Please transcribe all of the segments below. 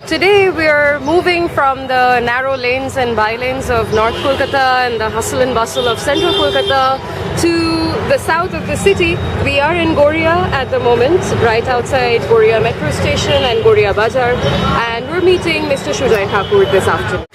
Today we are moving from the narrow lanes and by-lanes of North Kolkata and the hustle and bustle of Central Kolkata to the south of the city. We are in Goria at the moment, right outside Goria metro station and Goria Bazaar, and we're meeting Mr. Sujay Thakur this afternoon.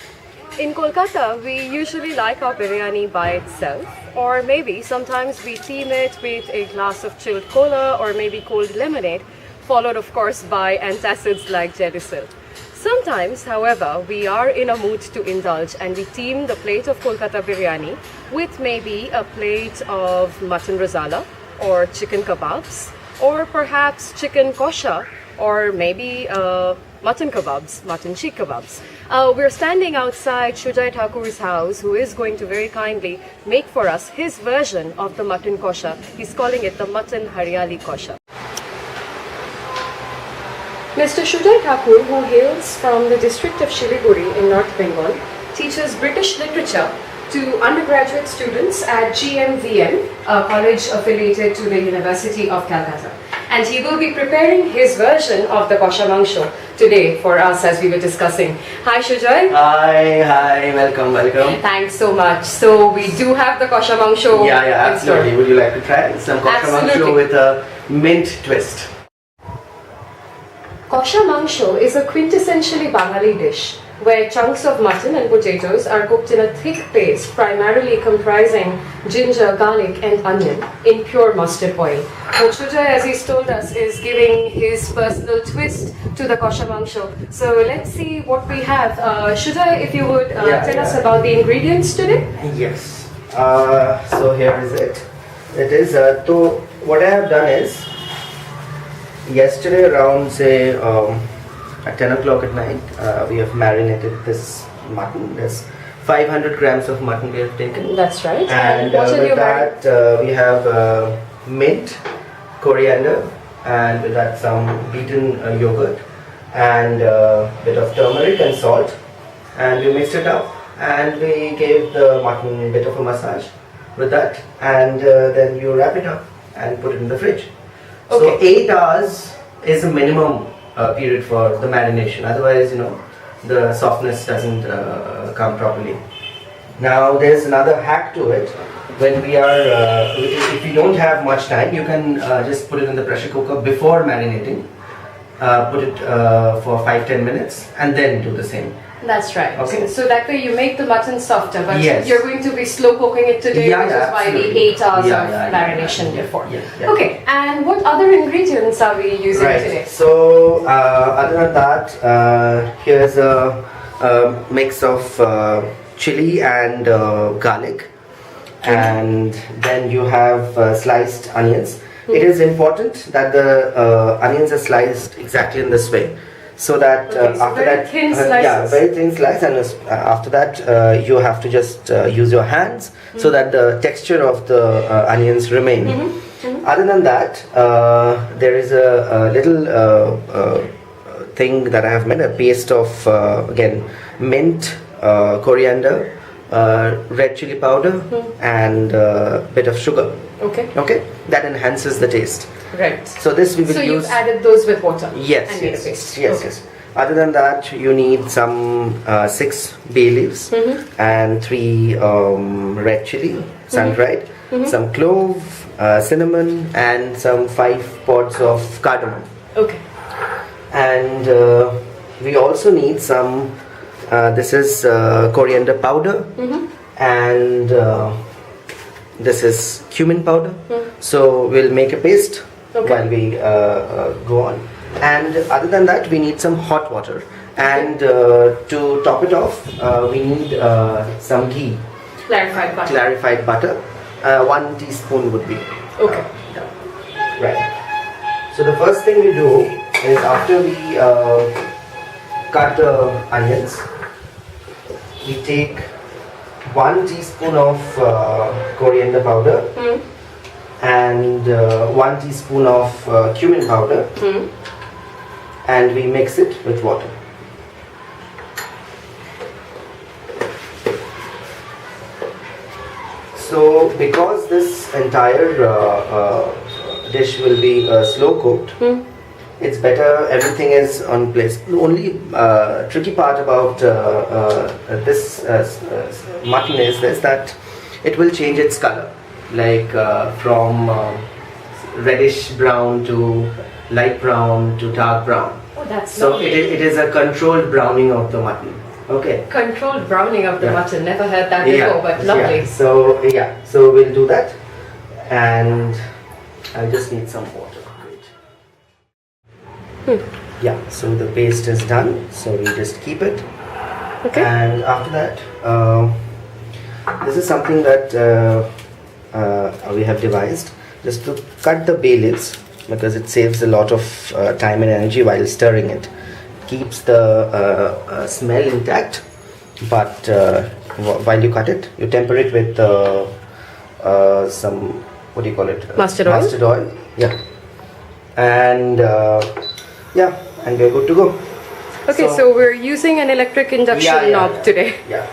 In Kolkata, we usually like our biryani by itself, or maybe sometimes we theme it with a glass of chilled cola or maybe cold lemonade, followed of course by antacids like Gelusil. Sometimes, however, we are in a mood to indulge and we theme the plate of Kolkata Biryani with maybe a plate of mutton rasala or chicken kebabs or perhaps chicken kosha or maybe mutton kebabs, mutton cheek kebabs. We're standing outside Sujay Thakur's house, who is going to very kindly make for us his version of the mutton kosha. He's calling it the mutton haryali kosha. Mr. Sujay Thakur, who hails from the district of Shiliguri in North Bengal, teaches British literature to undergraduate students at GMVM, a college affiliated to the University of Calcutta. And he will be preparing his version of the Kosha Mangsho today for us as we were discussing. Hi Sujay. Hi, welcome. Thanks so much. So we do have the Kosha Mangsho. Yeah, absolutely. Would you like to try some Kosha Mangsho with a mint twist? Kosha Mangsho is a quintessentially Bengali dish where chunks of mutton and potatoes are cooked in a thick paste primarily comprising ginger, garlic and onion in pure mustard oil. But Sujay, as he's told us, is giving his personal twist to the Kosha Mangsho. So let's see what we have. Sujay, if you would tell us about the ingredients today? Yes. So here is it. It is, so what I have done is, yesterday around say at 10 o'clock at night, we have marinated this mutton. There's 500 grams of mutton we have taken. That's right. And with that we have mint, coriander, and with that some beaten yogurt and a bit of turmeric and salt, and we mixed it up and we gave the mutton a bit of a massage with that, and then you wrap it up and put it in the fridge. Okay. So 8 hours is a minimum period for the marination, otherwise the softness doesn't come properly. Now there's another hack to it. When we are, if you don't have much time, you can just put it in the pressure cooker before marinating, put it for 5-10 minutes and then do the same. That's right. Okay. So that way you make the mutton softer, but yes, you're going to be slow cooking it today, which is why the 8 hours of marination before. Yeah. Okay, and what other ingredients are we using today? So other than that, here's a mix of chili and garlic, and then you have sliced onions. It is important that the onions are sliced exactly in this way, so that after that, very thin slice, and after that you have to just use your hands so that the texture of the onions remain. Other than that, there is a little thing that I have made, a paste of again mint, coriander, red chili powder, and a bit of sugar. Okay, that enhances the taste. Right. So this we will use. So you've added those with water. Yes. And made a paste. Yes. Other than that, you need some 6 bay leaves and 3 red chili, sun-dried, some clove, cinnamon, and some 5 pods of cardamom. Okay. And we also need some. This is coriander powder, and this is cumin powder. So we'll make a paste while we go on. And other than that, we need some hot water, and to top it off, we need some ghee. Clarified butter. 1 teaspoon would be. Okay. Right. So the first thing we do is, after we cut the onions, we take 1 teaspoon of coriander powder and 1 teaspoon of cumin powder, and we mix it with water. So because this entire dish will be slow cooked, it's better. Everything is on place. The only tricky part about this mutton is this, that it will change its color, like from reddish brown to light brown to dark brown. Oh, that's So lovely. it is a controlled browning of the mutton. Okay. Controlled browning of the Yeah. mutton. Never heard that before, but lovely. So we'll do that, and I just need some water. Yeah, so the paste is done, so we just keep it. Okay. And after that, this is something that we have devised, just to cut the bay leaves, because it saves a lot of time and energy while stirring it. Keeps the smell intact, but while you cut it, you temper it with some, what do you call it? Mustard oil? Mustard oil, yeah. And and we're good to go. Okay, so we're using an electric induction knob today. Yeah.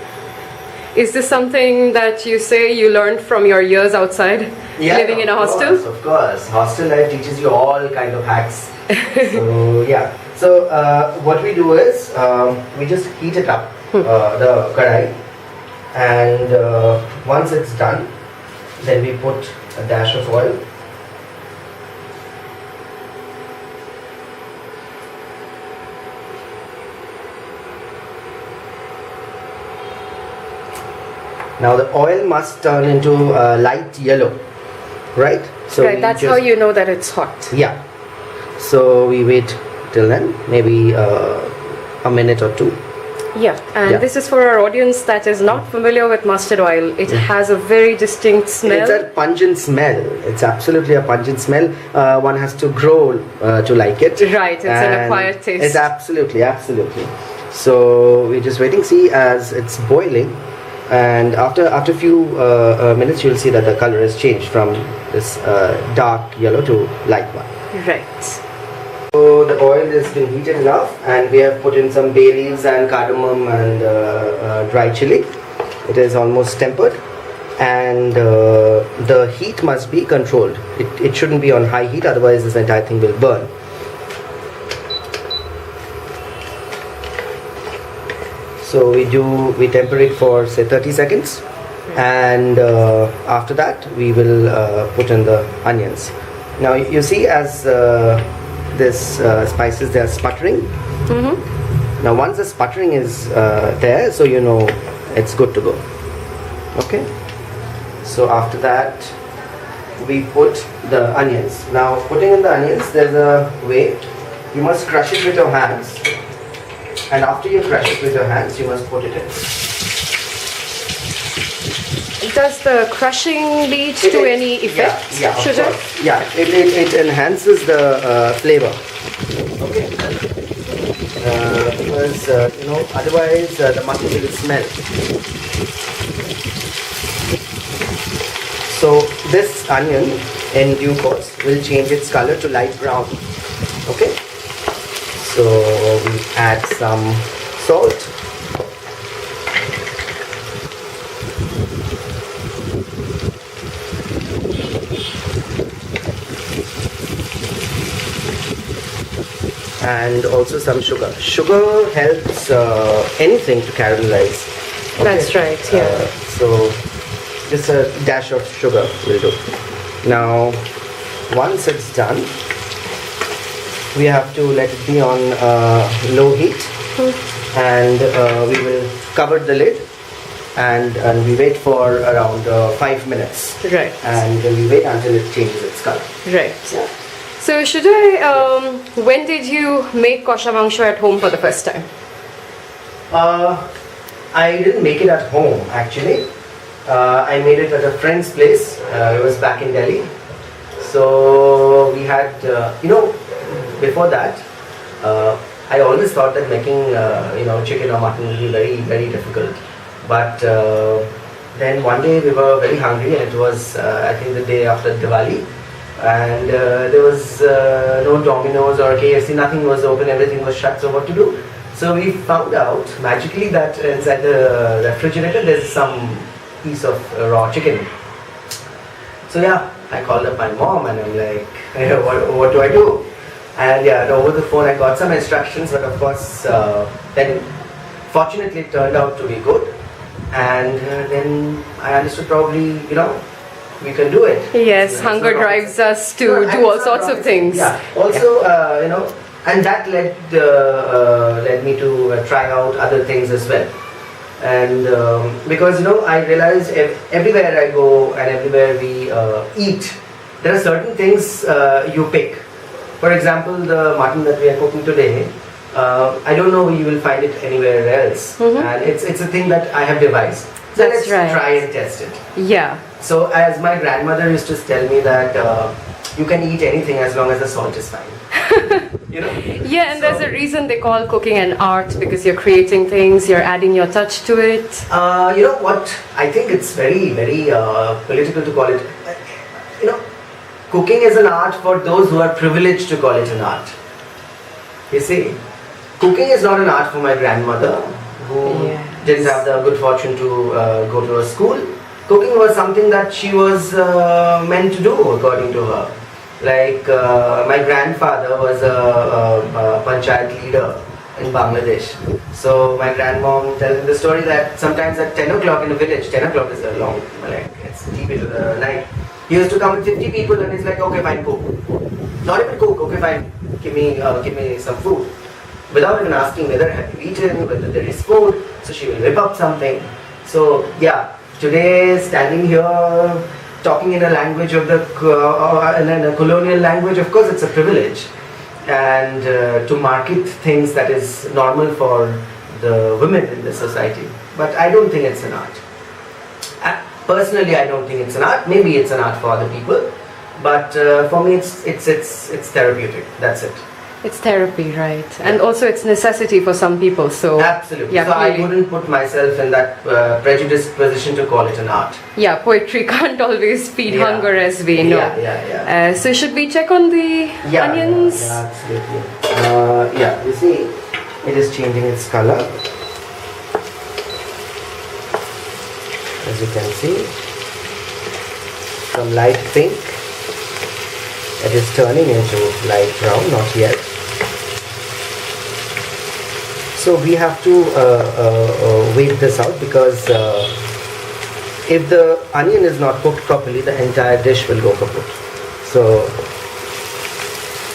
Is this something that you say you learned from your years outside, living in a hostel? Of course. Hostel life teaches you all kind of hacks. So yeah. So what we do is we just heat it up, the kadai, and once it's done, then we put a dash of oil. Now the oil must turn into light yellow, right? So Right, that's how you know that it's hot. Yeah. So we wait till then, maybe a minute or two. Yeah, and this is for our audience that is not familiar with mustard oil. It has a very distinct smell. It's a pungent smell. It's absolutely a pungent smell. One has to grow to like it. Right, it's an acquired taste. It's absolutely. So we're just waiting, see, as it's boiling. And after a few minutes, you'll see that the color has changed from this dark yellow to light one. Right. So the oil has been heated enough, and we have put in some bay leaves and cardamom and dry chili. It is almost tempered, and the heat must be controlled. It shouldn't be on high heat, otherwise this entire thing will burn. So we temper it for say 30 seconds, and after that we will put in the onions. Now you see, as this spices, they are sputtering. Now once the sputtering is there, so you know it's good to go. Okay. So after that we put the onions. Now putting in the onions, there's a way. You must crush it with your hands. And after you crush it with your hands, you must put it in. Does the crushing lead to any effect? Yeah, of Sujay? course. Yeah, it enhances the flavor. Okay. Because otherwise the mutton will smell. So this onion, in due course, will change its color to light brown. Okay. So we add some salt. And also some sugar. Sugar helps anything to caramelize. Okay? That's right, yeah. So just a dash of sugar will do. Now once it's done, we have to let it be on low heat, and we will cover the lid, and we wait for around 5 minutes. Right. And we wait until it changes its color. Right. Yeah. So Sujay, when did you make Kosha Mangsho at home for the first time? I didn't make it at home actually. I made it at a friend's place. It was back in Delhi. So we had, before that, I always thought that making, chicken or mutton would be very, very difficult. But then one day we were very hungry, and it was, I think, the day after Diwali. And there was no Domino's or KFC, nothing was open, everything was shut, so what to do? So we found out magically that inside the refrigerator there's some piece of raw chicken. So yeah, I called up my mom and I'm like, hey, what do I do? And yeah, over the phone I got some instructions, but of course, then fortunately it turned out to be good. And then I understood probably, we can do it. Yes, hunger drives us to do all sorts of things. Yeah. Also, and that led me to try out other things as well. And because I realized everywhere I go and everywhere we eat, there are certain things you pick. For example, the mutton that we are cooking today, I don't know you will find it anywhere else, and it's a thing that I have devised. So let's try and test it. Yeah. So as my grandmother used to tell me that you can eat anything as long as the salt is fine. Yeah, and there's a reason they call cooking an art, because you're creating things, you're adding your touch to it. You know what? I think it's very, very political to call it. Cooking is an art for those who are privileged to call it an art. You see, cooking is not an art for my grandmother, who didn't have the good fortune to go to a school. Cooking was something that she was meant to do, according to her. Like my grandfather was a panchayat leader in Bangladesh. So my grandmom tells me the story that sometimes at 10 o'clock in the village, 10 o'clock is a long, it's deep into the night. He used to come with 50 people and he's like, okay, fine, cook. Not even cook, okay, fine, give me some food. Without even asking whether have you eaten, whether there is food, so she will whip up something. So yeah, today standing here, talking in a language of the in a colonial language, of course it's a privilege, and to market things that is normal for the women in the society. But I don't think it's an art. Personally, I don't think it's an art. Maybe it's an art for other people, but for me, it's therapeutic. That's it. It's therapy, right? And also it's necessity for some people. So absolutely. Yeah, so I wouldn't put myself in that prejudiced position to call it an art. Yeah, poetry can't always feed hunger, as we know. Yeah. So should we check on the onions? Yeah, absolutely. You see, it is changing its color. As you can see, from light pink, it is turning into light brown, not yet. So we have to wait this out, because if the onion is not cooked properly, the entire dish will go kaput. So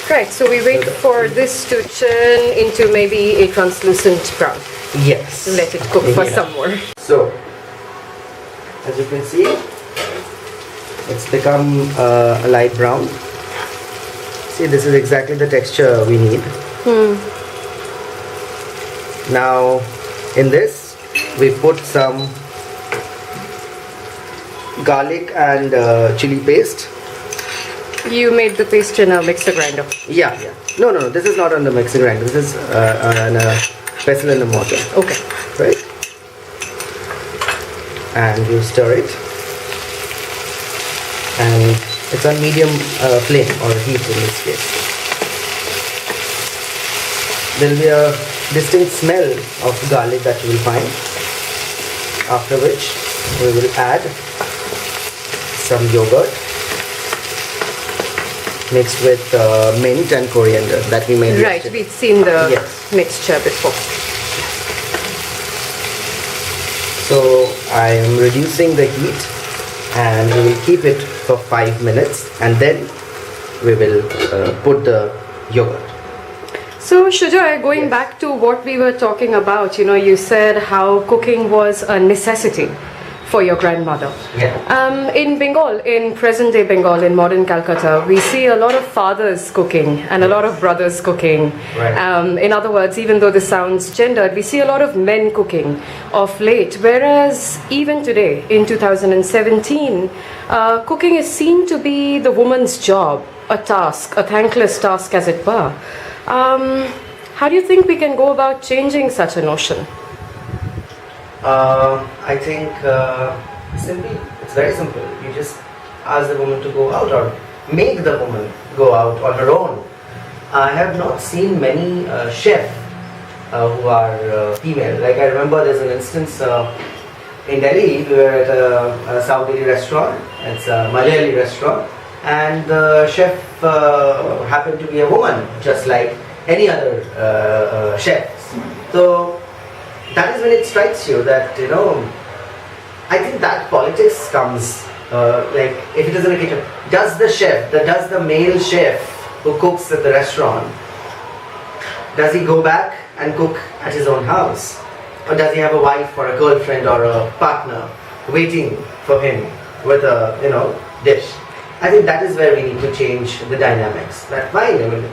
right, so we wait for this to turn into maybe a translucent brown. Yes. Let it cook for some more. So as you can see, it's become a light brown. See, this is exactly the texture we need. Now in this we put some garlic and chili paste. You made the paste in a mixer grinder? Yeah. No, this is not on the mixer grinder. This is on a pestle and a mortar. Okay. Right? And you stir it. And it's on medium flame or heat in this case. There will be a distinct smell of garlic that you will find. After which we will add some yogurt mixed with mint and coriander that we made. Right, we've seen the mixture before. So I am reducing the heat, and we will keep it for 5 minutes, and then we will put the yogurt. So Sujay, going back to what we were talking about, you said how cooking was a necessity for your grandmother. Yeah. In Bengal, in present day Bengal, in modern Calcutta, we see a lot of fathers cooking and a lot of brothers cooking. Right. In other words, even though this sounds gendered, we see a lot of men cooking of late. Whereas even today, in 2017, cooking is seen to be the woman's job, a task, a thankless task as it were. How do you think we can go about changing such a notion? I think simply, it's very simple. You just ask the woman to go out, or make the woman go out on her own. I have not seen many chefs who are female. Like I remember there's an instance in Delhi, we were at a South Indian restaurant. It's a Malayali restaurant, and the chef happened to be a woman, just like any other chefs. So that is when it strikes you that, you know, I think that politics comes, like if it is in a kitchen, does the male chef who cooks at the restaurant, does he go back and cook at his own house? Or does he have a wife or a girlfriend or a partner waiting for him with a, you know, dish? I think that is where we need to change the dynamics. That fine, I mean,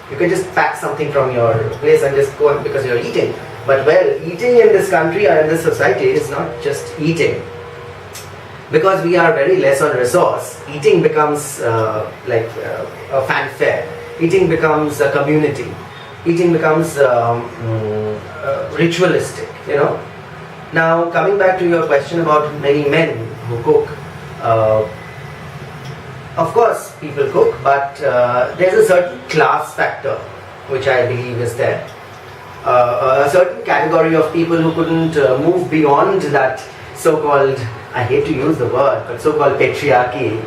you can just pack something from your place and just go because you're eating. But well, eating in this country or in this society is not just eating. Because we are very less on resource, eating becomes like a fanfare. Eating becomes a community. Eating becomes ritualistic, you know. Now, coming back to your question about many men who cook, of course people cook, but there's a certain class factor which I believe is there. A certain category of people who couldn't move beyond that so-called, I hate to use the word, but so-called patriarchy.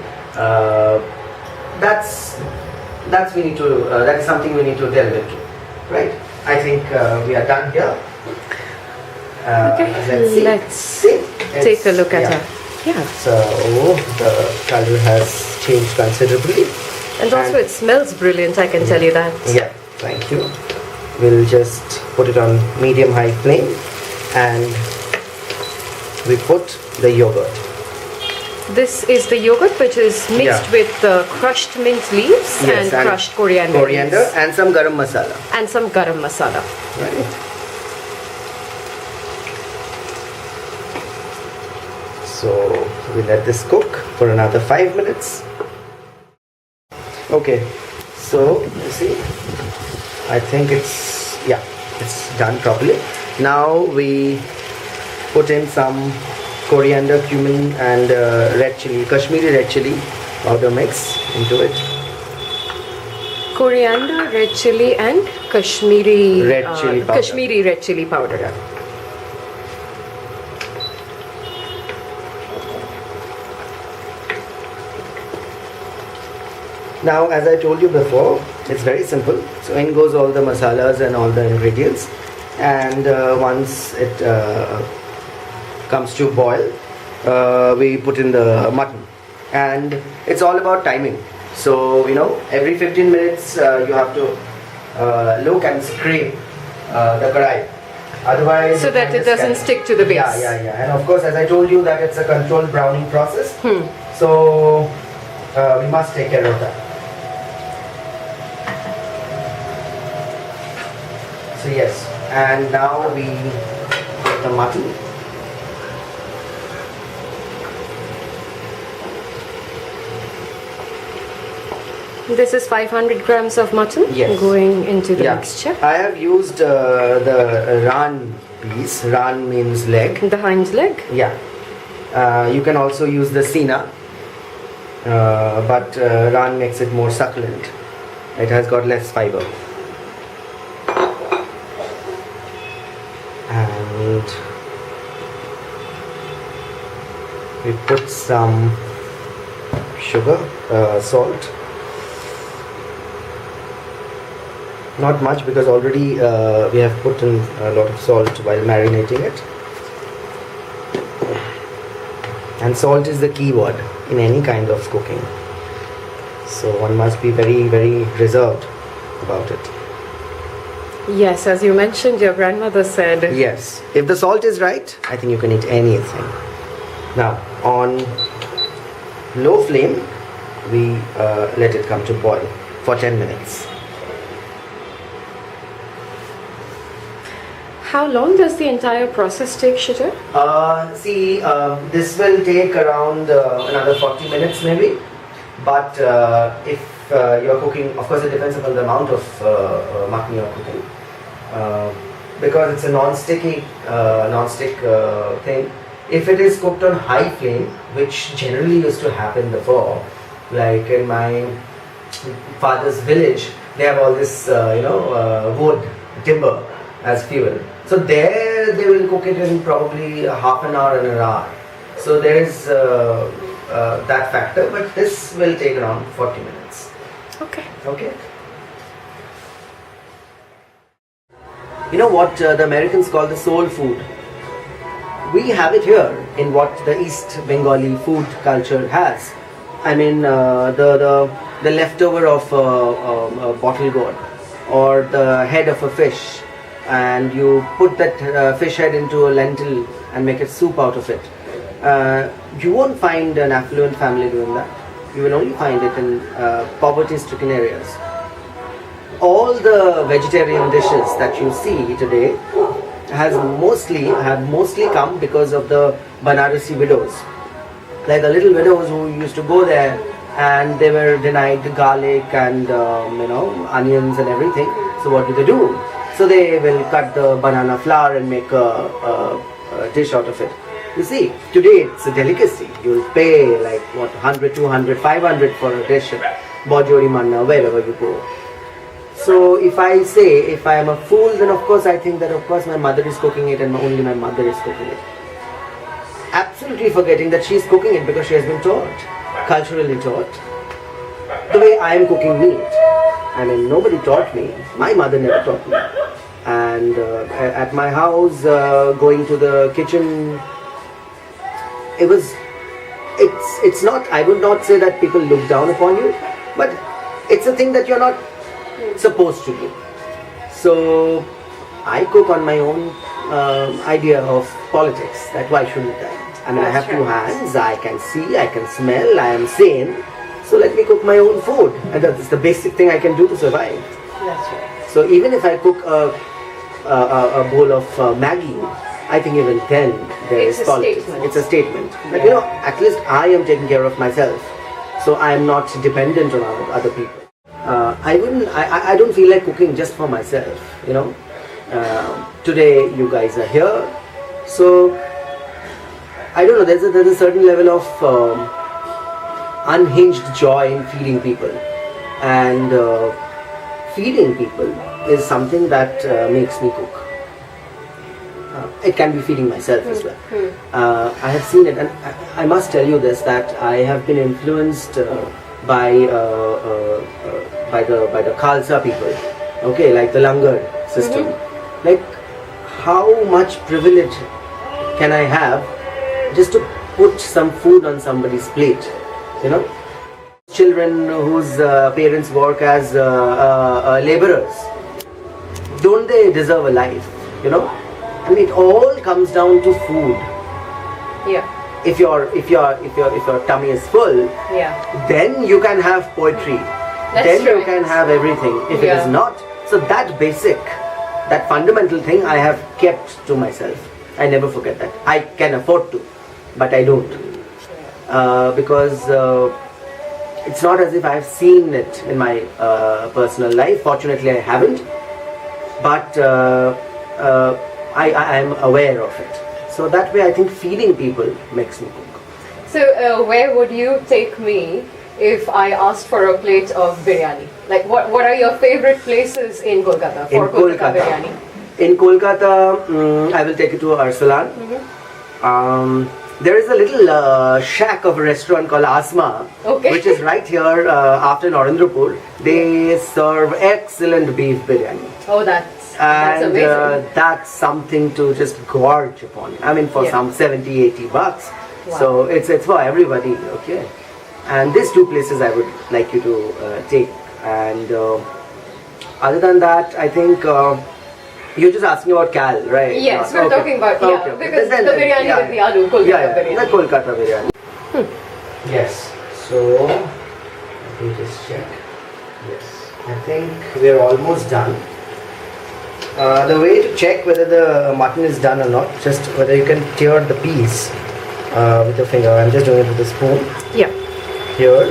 That's we need to. That is something we need to delve into, right? I think we are done here. Okay, let's see. Take a look at her. Yeah. So the color has changed considerably, and also it smells brilliant. I can tell you that. Yeah. Thank you. We'll just put it on medium-high flame, and we put the yogurt. This is the yogurt which is mixed with crushed mint leaves and crushed coriander leaves. And some garam masala. And some garam masala. Right. So we let this cook for another 5 minutes. Okay, so you see, I think it's done properly. Now we put in some coriander, cumin and red chili, Kashmiri red chili powder mix into it. Coriander, red chili and Kashmiri red chili powder. Kashmiri red chili powder. Yeah. Now, as I told you before, it's very simple. So in goes all the masalas and all the ingredients, and once it comes to boil, we put in the mutton, and it's all about timing. So you know, every 15 minutes you have to look and scrape the karai, otherwise so that it doesn't stick to the base. Yeah. And of course, as I told you, that it's a controlled browning process. So we must take care of that. So yes, and now we put the mutton. This is 500 grams of mutton going into the mixture. I have used the ran piece. Ran means leg. The hind leg? Yeah. You can also use the sina, but ran makes it more succulent. It has got less fiber. And we put some sugar, salt. Not much, because already we have put in a lot of salt while marinating it. And salt is the key word in any kind of cooking. So one must be very, very reserved about it. Yes, as you mentioned, your grandmother said. Yes, if the salt is right, I think you can eat anything. Now, on low flame, we let it come to boil for 10 minutes. How long does the entire process take, Sujay? This will take around another 40 minutes maybe. But if you're cooking, of course it depends upon the amount of mutton you're cooking. Because it's a non-stick thing. If it is cooked on high flame, which generally used to happen before, like in my father's village, they have all this, wood, timber as fuel. So there they will cook it in probably half an hour and an hour. So there is that factor, but this will take around 40 minutes. Okay. Okay. You know what the Americans call the soul food? We have it here in what the East Bengali food culture has. I mean, the leftover of bottle gourd or the head of a fish, and you put that fish head into a lentil and make a soup out of it. You won't find an affluent family doing that. You will only find it in poverty-stricken areas. All the vegetarian dishes that you see today have mostly come because of the Banarasi widows. Like the little widows who used to go there and they were denied garlic and onions and everything. So what do? So they will cut the banana flour and make a dish out of it. You see, today it's a delicacy. You'll pay like 100, 200, 500 for a dish at Bajori Manna, wherever you go. So if I am a fool, then of course I think that of course my mother is cooking it and only my mother is cooking it. Absolutely forgetting that she is cooking it because she has been taught, culturally taught. The way I am cooking meat. I mean, nobody taught me. My mother never taught me. And at my house, going to the kitchen, it's not, I would not say that people look down upon you, but it's a thing that you're not supposed to do. So I cook on my own idea of politics, that why shouldn't I? I mean, I have two hands, I can see, I can smell, I am sane, so let me cook my own food, and that's the basic thing I can do to survive. That's right. So even if I cook a bowl of Maggi, I think even then there is politics. It's a statement. But at least I am taking care of myself, so I am not dependent on other people. I don't feel like cooking just for myself. Today you guys are here, so I don't know. There's a certain level of unhinged joy in feeding people, and feeding people is something that makes me cook. It can be feeding myself as well. I have seen it, and I must tell you this, that I have been influenced by the Khalsa people. Okay, like the Langar system. Like, how much privilege can I have just to put some food on somebody's plate? Children whose parents work as laborers, don't they deserve a life? I mean, it all comes down to food. Yeah. If your tummy is full, then you can have poetry. Then you can have everything. If it is not, so that basic, that fundamental thing I have kept to myself. I never forget that. I can afford to, but I don't. Because it's not as if I have seen it in my personal life. Fortunately, I haven't. But I am aware of it. So that way I think feeding people makes me cook. So where would you take me if I asked for a plate of biryani? Like what are your favorite places in Kolkata for Kolkata biryani? In Kolkata, I will take you to Arsalan. There is a little shack of a restaurant called Asma, which is right here after Narendrapur. They serve excellent beef biryani. Oh, that's amazing. That's something to just gorge upon. I mean, for some 70-80 bucks. Wow. So it's for everybody, okay? And these two places I would like you to take. And other than that, I think you're just asking about Cal, right? Yes, we're talking about because the biryani with the aloo, Kolkata biryani. The Kolkata biryani. Yes. So let me just check. Yes, I think we're almost done. The way to check whether the mutton is done or not, just whether you can tear the piece with your finger. I'm just doing it with a spoon. Yeah. Here,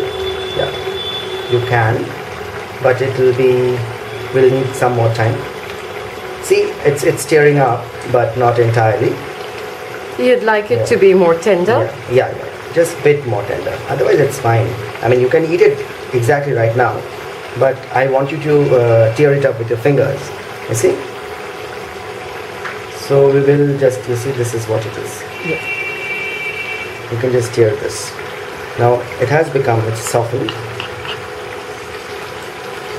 you can, but it will need some more time. See, it's tearing up, but not entirely. You'd like it to be more tender? Yeah, just a bit more tender. Otherwise, it's fine. I mean, you can eat it exactly right now, but I want you to tear it up with your fingers. You see? So we will just, you see, this is what it is. Yeah. You can just tear this. Now it has become, it's softened.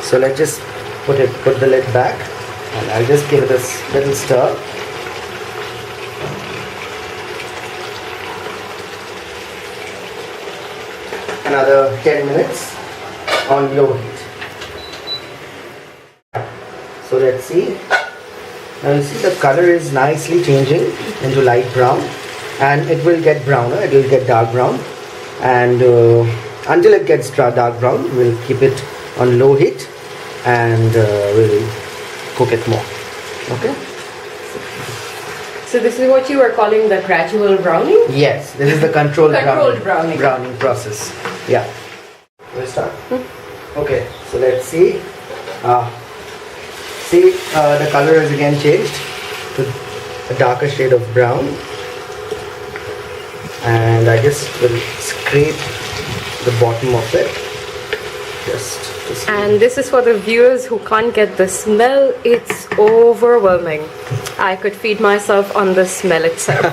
So let's just put the lid back, and I'll just give it a little stir. Another 10 minutes on low heat. So let's see. Now you see the color is nicely changing into light brown, and it will get browner, it will get dark brown, and until it gets dark brown we'll keep it on low heat, and we'll cook it more. Okay? So this is what you are calling the gradual browning? Yes, this is the controlled browning process. Yeah. We'll start. Okay, so let's see. The color has again changed to a darker shade of brown, and I just will scrape the bottom of it. And this is for the viewers who can't get the smell. It's overwhelming. I could feed myself on the smell itself.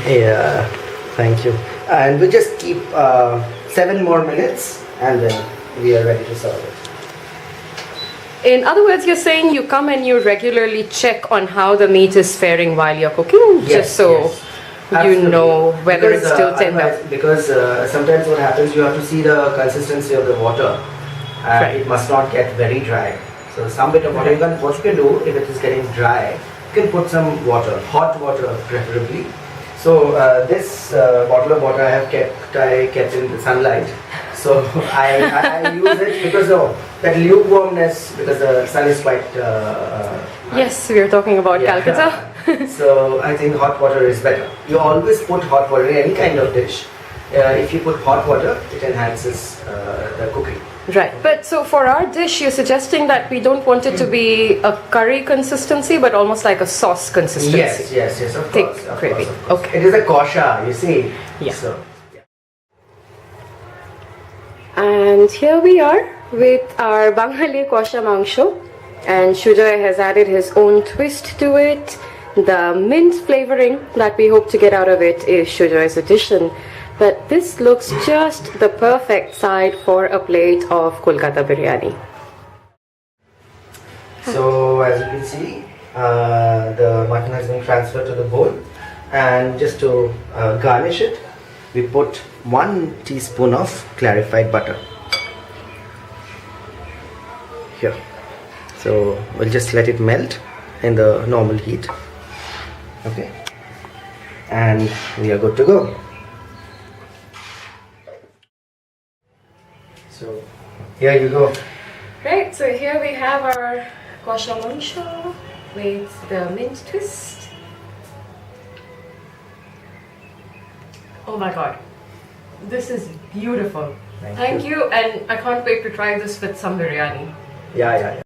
Yeah, thank you. And we'll just keep 7 more minutes, and then we are ready to serve it. In other words, you're saying you come and you regularly check on how the meat is faring while you're cooking, just so you know whether it's still tender. Because sometimes what happens, you have to see the consistency of the water, and it must not get very dry. So some bit of water, what you can do, if it is getting dry, you can put some water, hot water preferably. So this bottle of water I kept in the sunlight. So I use it because of that lukewarmness, because the sun is quite... yes, we are talking about Calcutta. So I think hot water is better. You always put hot water in any kind of dish. If you put hot water, it enhances the cooking. Right, but so for our dish, you're suggesting that we don't want it to be a curry consistency, but almost like a sauce consistency. Yes, of thick course. Of gravy. course, of course. Okay. It is a kosha, you see. Yeah. So, And here we are with our Bengali Kosha Mangsho, and Sujay has added his own twist to it. The mint flavoring that we hope to get out of it is Sujay's addition. But this looks just the perfect side for a plate of Kolkata Biryani. So as you can see, the mutton has been transferred to the bowl, and just to garnish it, we put 1 teaspoon of clarified butter here. So we'll just let it melt in the normal heat. Okay, and we are good to go. So here you go. Right, so here we have our Kosha Mangsho with the mint twist. Oh my god, this is beautiful. Thank you, and I can't wait to try this with some biryani. Yeah.